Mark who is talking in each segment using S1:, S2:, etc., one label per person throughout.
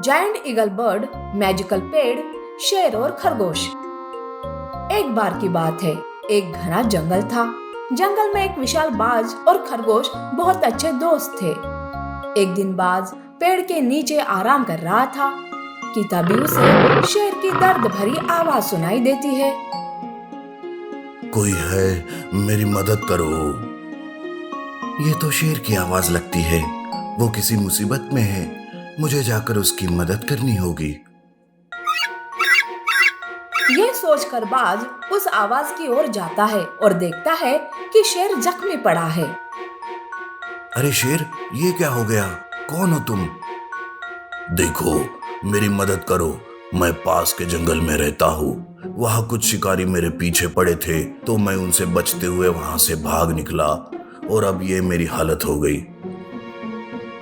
S1: Giant eagle bird, magical पेड़, शेर और खरगोश। एक बार की बात है, एक घना जंगल था। जंगल में एक विशाल बाज और खरगोश बहुत अच्छे दोस्त थे। एक दिन बाज पेड़ के नीचे आराम कर रहा था कि तभी उसे शेर की दर्द भरी आवाज सुनाई देती है।
S2: कोई है, मेरी मदद करो। ये तो शेर की आवाज लगती है। वो किसी मुसीबत में है। मुझे जाकर उसकी मदद करनी होगी।
S1: ये सोचकर बाज उस आवाज की ओर जाता है और देखता है कि शेर जख्मी पड़ा है।
S2: अरे शेर, ये क्या हो गया? कौन हो तुम? देखो, मेरी मदद करो। मैं पास के जंगल में रहता हूँ। वहाँ कुछ शिकारी मेरे पीछे पड़े थे, तो मैं उनसे बचते हुए वहां से भाग निकला और अब ये मेरी हालत हो गई।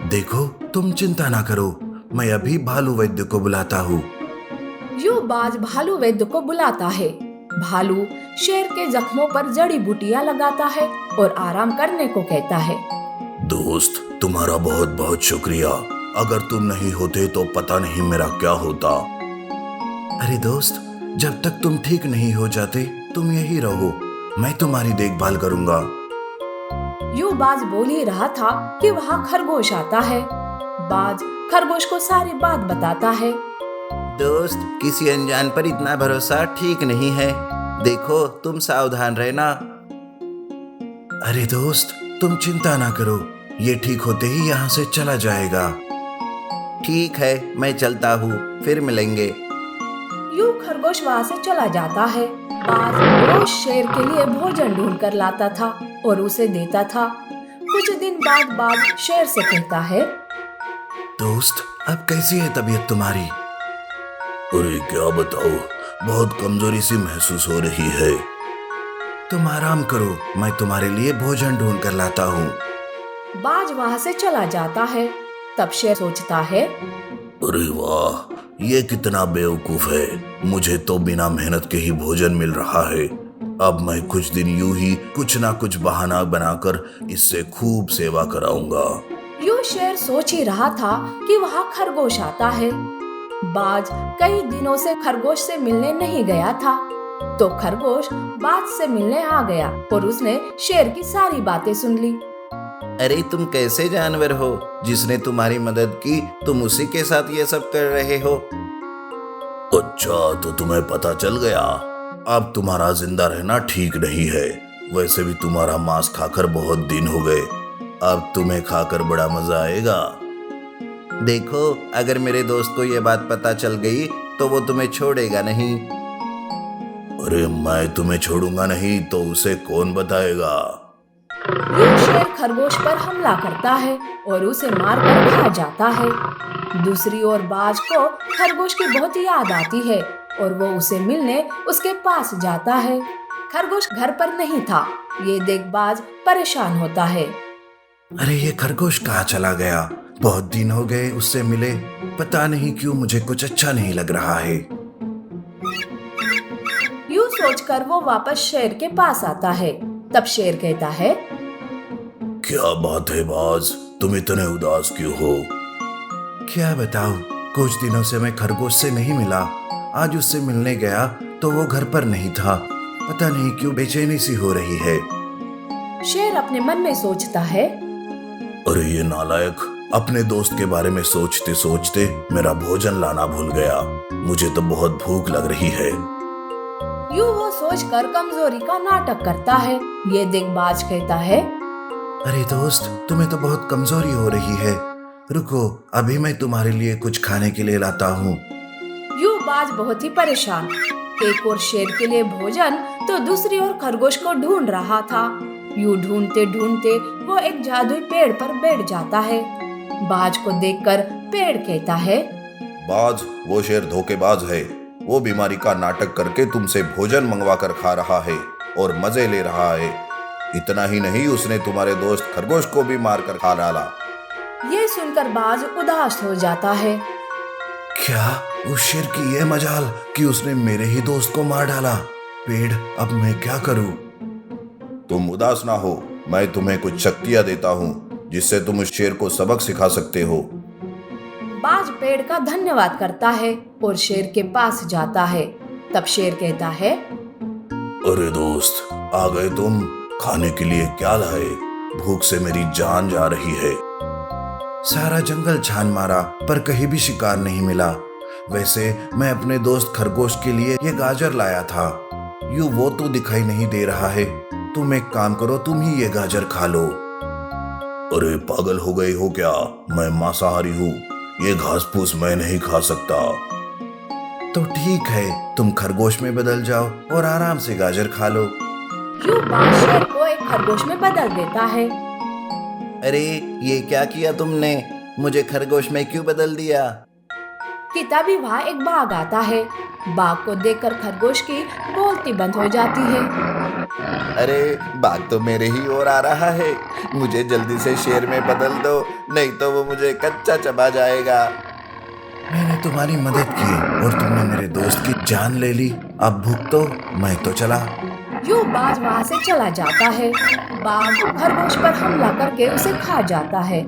S2: देखो, तुम चिंता ना करो, मैं अभी भालू वैद्य को बुलाता हूँ।
S1: यूं बाज भालू वैद्य को बुलाता है। भालू शेर के जख्मों पर जड़ी बूटियां लगाता है और आराम करने को कहता है।
S2: दोस्त, तुम्हारा बहुत बहुत शुक्रिया। अगर तुम नहीं होते तो पता नहीं मेरा क्या होता। अरे दोस्त, जब तक तुम ठीक नहीं हो जाते तुम यही रहो। मैं तुम्हारी देखभाल करूंगा।
S1: यूं बाज बोल ही रहा था कि वहाँ खरगोश आता है। बाज खरगोश को सारी बात बताता है।
S3: दोस्त, किसी अनजान पर इतना भरोसा ठीक नहीं है। देखो, तुम सावधान रहना।
S2: अरे दोस्त, तुम चिंता ना करो, ये ठीक होते ही यहाँ से चला जाएगा।
S3: ठीक है, मैं चलता हूँ, फिर मिलेंगे।
S1: यूं खरगोश वहाँ से चला जाता है। बाज रोज शेर के लिए भोजन ढूंढ कर लाता था और उसे देता था। कुछ दिन बाद बाज शेर से कहता है।
S2: दोस्त, अब कैसी है तबीयत तुम्हारी? अरे क्या बताओ, बहुत कमजोरी सी महसूस हो रही है। तुम आराम करो, मैं तुम्हारे लिए भोजन ढूंढ कर लाता हूँ।
S1: बाज वहाँ से चला जाता है। तब शेर सोचता है।
S2: अरे वाह, ये कितना बेवकूफ है। मुझे तो बिना मेहनत के ही भोजन मिल रहा है। अब मैं कुछ दिन यूं ही कुछ ना कुछ बहाना बनाकर इससे खूब सेवा कराऊंगा।
S1: यूं शेर सोच ही रहा था कि वहाँ खरगोश आता है। बाज कई दिनों से खरगोश से मिलने नहीं गया था, तो खरगोश बाज से मिलने आ गया और उसने शेर की सारी बातें सुन ली।
S3: अरे तुम कैसे जानवर हो? जिसने तुम्हारी मदद की, तुम उसी के साथ ये सब कर रहे हो?
S2: अच्छा, तो तुम्हें पता चल गया। अब तुम्हारा जिंदा रहना ठीक नहीं है। वैसे भी तुम्हारा मांस खाकर बहुत दिन हो गए। अब तुम्हें खाकर बड़ा मजा आएगा।
S3: देखो, अगर मेरे दोस्त को ये बात पता चल गई तो वो तुम्हें छोड़ेगा नहीं।
S2: अरे मैं तुम्हें छोड़ूंगा नहीं तो उसे कौन बताएगा?
S1: यूं शेर खरगोश पर हमला करता है और उसे मारकर खा जाता है। दूसरी ओर बाज को खरगोश की बहुत याद आती है और वो उसे मिलने उसके पास जाता है। खरगोश घर पर नहीं था। ये देख बाज परेशान होता है।
S2: अरे ये खरगोश कहाँ चला गया? बहुत दिन हो गए उससे मिले। पता नहीं क्यों मुझे कुछ अच्छा नहीं लग रहा है।
S1: यूं सोचकर वो वापस शेर के पास आता है। तब शेर कहता है।
S2: क्या बात है बाज, तुम इतने उदास क्यों हो? क्या बताऊं, कुछ दिनों से मैं खरगोश से नहीं मिला। आज उससे मिलने गया तो वो घर पर नहीं था। पता नहीं क्यों बेचैनी सी हो रही है।
S1: शेर अपने मन में सोचता है।
S2: अरे ये नालायक अपने दोस्त के बारे में सोचते सोचते मेरा भोजन लाना भूल गया। मुझे तो बहुत भूख लग रही है।
S1: यूं वो सोचकर कमजोरी का नाटक करता है। ये देख बाज कहता है।
S2: अरे दोस्त, तुम्हें तो बहुत कमजोरी हो रही है। रुको, अभी मैं तुम्हारे लिए कुछ खाने के लिए लाता हूँ।
S1: यूं बाज बहुत ही परेशान, एक और शेर के लिए भोजन तो दूसरी ओर खरगोश को ढूंढ रहा था। यूं ढूंढते ढूंढते वो एक जादुई पेड़ पर बैठ जाता है। बाज को देखकर पेड़ कहता है।
S2: बाज, वो शेर धोखेबाज है। वो बीमारी का नाटक करके तुमसे भोजन मंगवा कर खा रहा है और मजे ले रहा है। इतना ही नहीं, उसने तुम्हारे दोस्त खरगोश को भी मार कर खा डाला।
S1: ये सुनकर बाज उदास हो जाता है।
S2: क्या उस शेर की ये मजाल कि उसने मेरे ही दोस्त को मार डाला? पेड़, अब मैं क्या करूं? तुम उदास ना हो, मैं तुम्हें कुछ शक्तियां देता हूँ जिससे तुम उस शेर को सबक सिखा सकते हो।
S1: बाज पेड़ का धन्यवाद करता है और शेर के पास जाता है। तब शेर कहता है,
S2: अरे दोस्त, आ गए तुम। खाने के लिए क्या लाए? भूख से मेरी जान जा रही है।
S3: सारा जंगल छान मारा पर कहीं भी शिकार नहीं मिला। वैसे मैं अपने दोस्त खरगोश के लिए ये गाजर लाया था। यूं वो तो दिखाई नहीं दे रहा है। तुम एक काम करो, तुम ही ये गाजर खा लो।
S2: अरे पागल हो गए हो क्या? मैं मांसाहारी हूँ, ये घास फूस मैं नहीं खा सकता।
S3: तो ठीक है, तुम खरगोश में बदल जाओ और आराम से गाजर खा लो।
S1: यूं बाज शेर को एक खरगोश में बदल देता है।
S3: अरे ये क्या किया तुमने? मुझे खरगोश में क्यों बदल दिया?
S1: कि तभी वहाँ एक बाघ आता है। बाघ को देखकर खरगोश की बोलती बंद हो जाती है।
S3: अरे बाघ तो मेरे ही ओर आ रहा है। मुझे जल्दी से शेर में बदल दो, नहीं तो वो मुझे कच्चा चबा जाएगा। मैंने तुम्हारी मदद की और तुमने मेरे दोस्त की जान ले ली। अब भुगतो, मैं तो चला।
S1: यूं बाज वहाँ से चला जाता है। बाघ खरगोश पर हमला करके उसे खा जाता है।